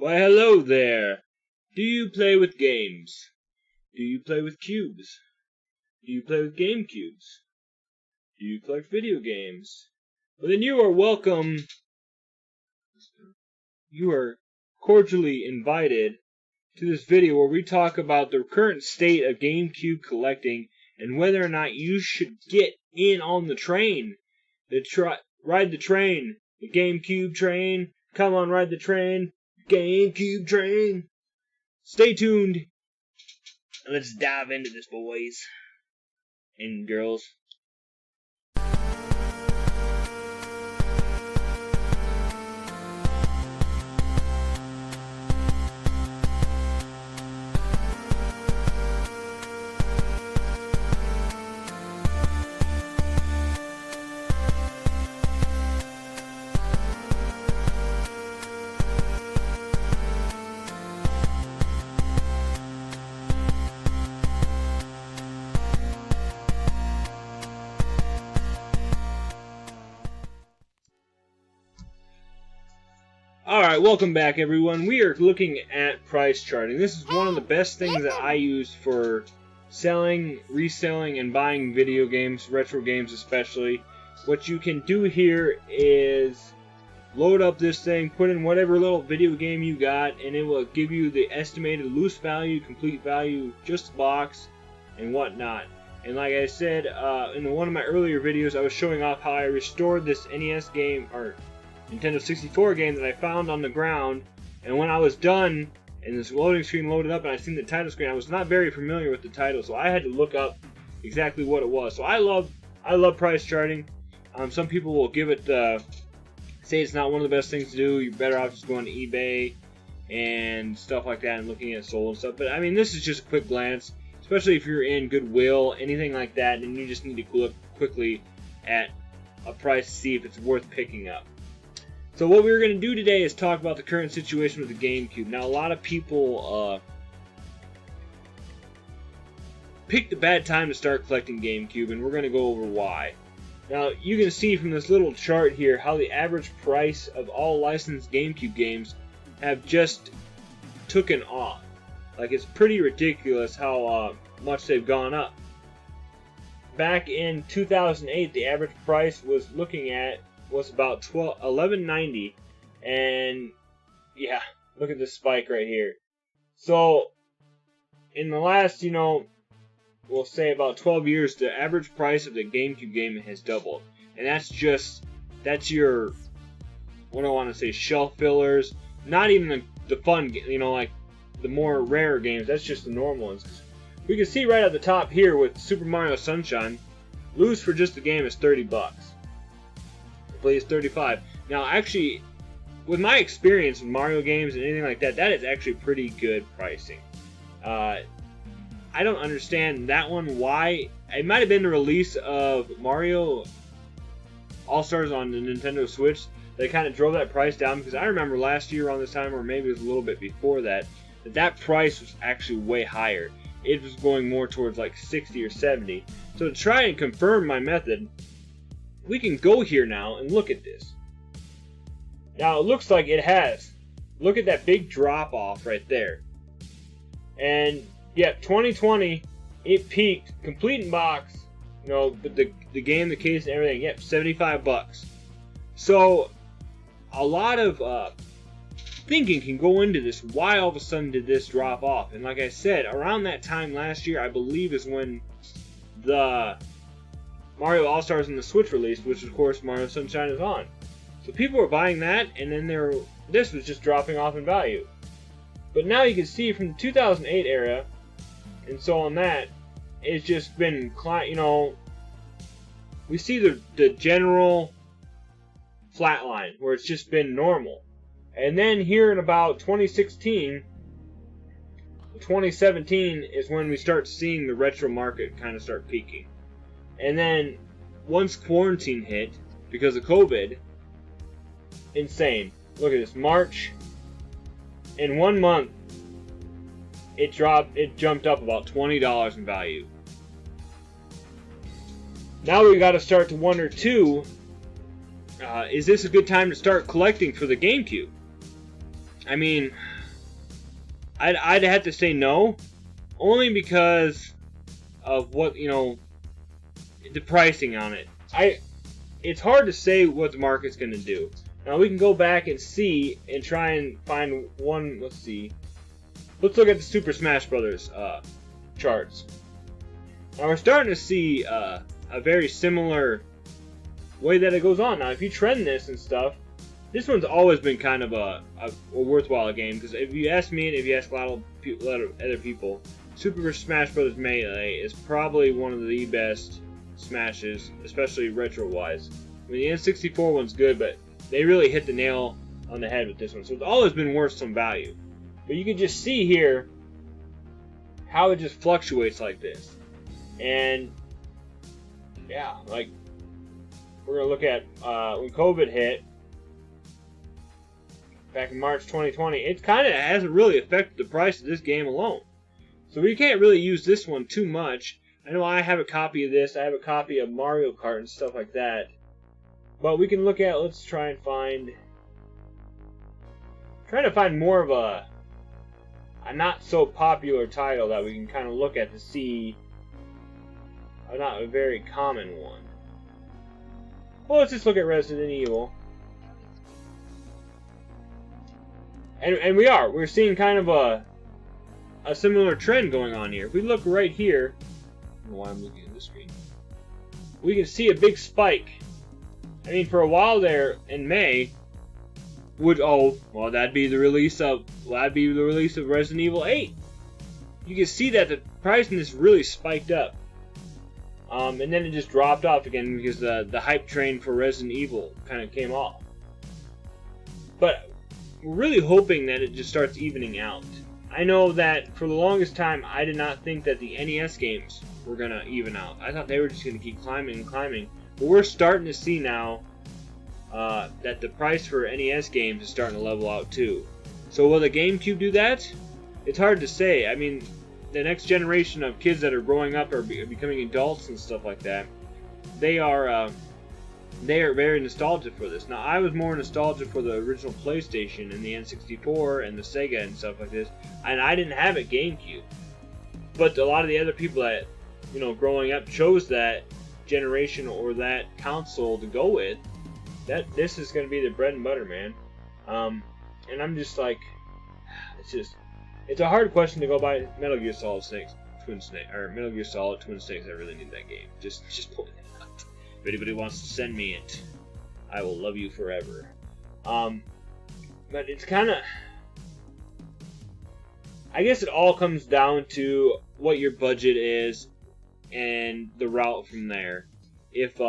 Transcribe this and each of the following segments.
Why, hello there. Do you play with games? Do you play with cubes? Do you play with Gamecubes? Do you collect video games? Well, then you are welcome. You are cordially invited to this video where we talk about the current state of GameCube collecting and whether or not you should get in on the train. Ride the train. The GameCube train. Come on, ride the train. GameCube train. Stay tuned. Let's dive into this, boys and girls. Alright, welcome back everyone. We are looking at price charting. This is one of the best things that I use for selling, reselling, and buying video games, retro games especially. What you can do here is load up this thing, put in whatever little video game you got, and it will give you the estimated loose value, complete value, just the box, and whatnot. And like I said, in one of my earlier videos, I was showing off how I restored this NES game, or Nintendo 64 game that I found on the ground, and when I was done and this loading screen loaded up and I seen the title screen, I was not very familiar with the title, so I had to look up exactly what it was. So I love price charting. Some people will give it say it's not one of the best things to do. You're better off just going to eBay and stuff like that and looking at sold and stuff. But I mean, this is just a quick glance, especially if you're in Goodwill, anything like that, and you just need to look quickly at a price to see if it's worth picking up. So what we're going to do today is talk about the current situation with the GameCube. Now, a lot of people picked a bad time to start collecting GameCube, and we're going to go over why. Now, you can see from this little chart here how the average price of all licensed GameCube games have just taken off. Like, it's pretty ridiculous how much they've gone up. Back in 2008, the average price was about $11.90, and yeah, look at this spike right here. So in the last, we'll say about 12 years, the average price of the GameCube game has doubled, and that's your, what I want to say, shelf fillers, not even the fun, like the more rare games. That's just the normal ones. We can see right at the top here with Super Mario Sunshine, loose for just the game is $30. Plays 35. Now, actually, with my experience in Mario games and anything like that, that is actually pretty good pricing. I don't understand that one. Why? It might have been the release of Mario All-Stars on the Nintendo Switch that kind of drove that price down, because I remember last year around this time, or maybe it was a little bit before that, that price was actually way higher. It was going more towards like 60 or 70. So to try and confirm my method, we can go here now and look at this. Now it looks like it has. Look at that big drop off right there. And yeah, 2020, it peaked, complete in box, the game, the case, and everything. Yep, $75. So a lot of thinking can go into this. Why all of a sudden did this drop off? And like I said, around that time last year, I believe, is when the Mario All-Stars on the Switch released, which of course Mario Sunshine is on. So people were buying that, and then this was just dropping off in value. But now you can see from the 2008 era, and so on that, it's just been, we see the general flat line, where it's just been normal. And then here in about 2016, 2017 is when we start seeing the retro market kind of start peaking. And then once quarantine hit because of COVID, insane. Look at this, March. In 1 month, it jumped up about $20 in value. Now we got to start to wonder too, is this a good time to start collecting for the GameCube? I mean, I'd have to say no, only because of what, you know, the pricing on it. It's hard to say what the market's going to do. Now we can go back and see and try and find one. Let's see. Let's look at the Super Smash Brothers charts. Now we're starting to see a very similar way that it goes on. Now if you trend this and stuff, this one's always been kind of a worthwhile game, because if you ask me and if you ask a lot of other people, Super Smash Bros. Melee is probably one of the best Smashes, especially retro-wise. I mean, the N64 one's good, but they really hit the nail on the head with this one. So it's always been worth some value. But you can just see here how it just fluctuates like this. And yeah, like we're going to look at when COVID hit back in March 2020, it kind of hasn't really affected the price of this game alone. So we can't really use this one too much. I know I have a copy of this. I have a copy of Mario Kart and stuff like that. But we can look at, let's try and find, trying to find more of a not so popular title that we can kind of look at to see, not a very common one. Well, let's just look at Resident Evil. And we're seeing kind of a similar trend going on here. If we look right here, I don't know why I'm looking at this screen, we can see a big spike. I mean, for a while there in May, that'd be the release of Resident Evil 8. You can see that the price in this really spiked up, and then it just dropped off again because the hype train for Resident Evil kind of came off. But we're really hoping that it just starts evening out. I know that for the longest time, I did not think that the NES games were going to even out. I thought they were just going to keep climbing and climbing. But we're starting to see now that the price for NES games is starting to level out too. So will the GameCube do that? It's hard to say. I mean, the next generation of kids that are growing up or becoming adults and stuff like that, they are very nostalgic for this. Now, I was more nostalgic for the original PlayStation and the N64 and the Sega and stuff like this, and I didn't have a GameCube. But a lot of the other people that, you know, growing up chose that generation or that console to go with. This is going to be the bread and butter, man. And I'm just like, it's a hard question to go by. Metal Gear Solid Twin Snakes. I really need that game. Just pull it out. If anybody wants to send me it, I will love you forever. But it's kind of, I guess it all comes down to what your budget is and the route from there. If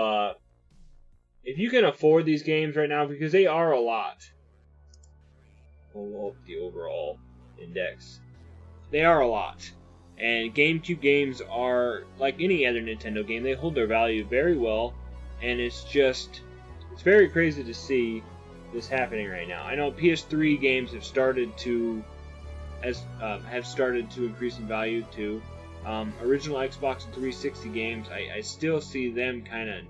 you can afford these games right now, because they are a lot. We'll the overall index. They are a lot. And GameCube games are like any other Nintendo game. They hold their value very well. And it's very crazy to see this happening right now. I know PS3 games have started to increase in value too. Original Xbox and 360 games, I still see them kind of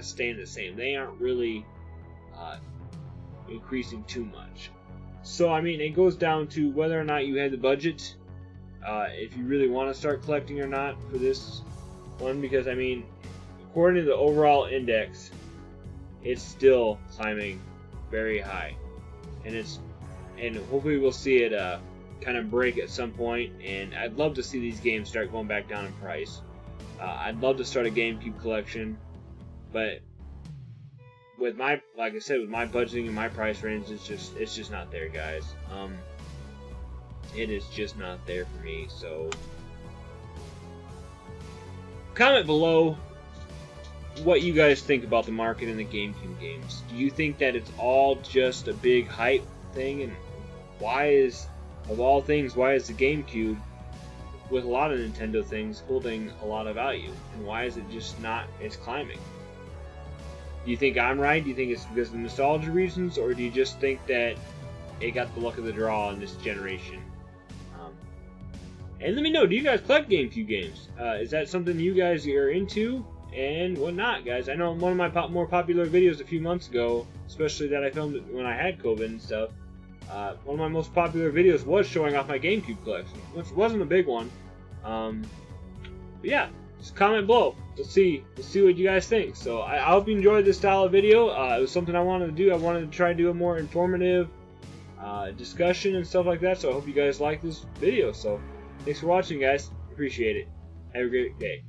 staying the same. They aren't really increasing too much. So I mean, it goes down to whether or not you have the budget, if you really want to start collecting or not for this one. Because I mean, according to the overall index, it's still climbing very high, and hopefully we'll see it kind of break at some point. And I'd love to see these games start going back down in price. I'd love to start a GameCube collection, but with my, like I said, with my budgeting and my price range, it's just not there, guys. It is just not there for me. So comment below what you guys think about the market and the GameCube games. Do you think that it's all just a big hype thing? And of all things, why is the GameCube, with a lot of Nintendo things, holding a lot of value? And why is it just not, it's climbing? Do you think I'm right? Do you think it's because of nostalgia reasons? Or do you just think that it got the luck of the draw in this generation? And let me know, do you guys collect GameCube games? Is that something you guys are into? and whatnot, guys. I know one of my more popular videos a few months ago, especially that I filmed when I had COVID and stuff, one of my most popular videos was showing off my GameCube collection, which wasn't a big one. But yeah, just comment below. Let's see what you guys think. So I hope you enjoyed this style of video. It was something I wanted to do. I wanted to try to do a more informative discussion and stuff like that. So I hope you guys like this video. So thanks for watching, guys. Appreciate it. Have a great day.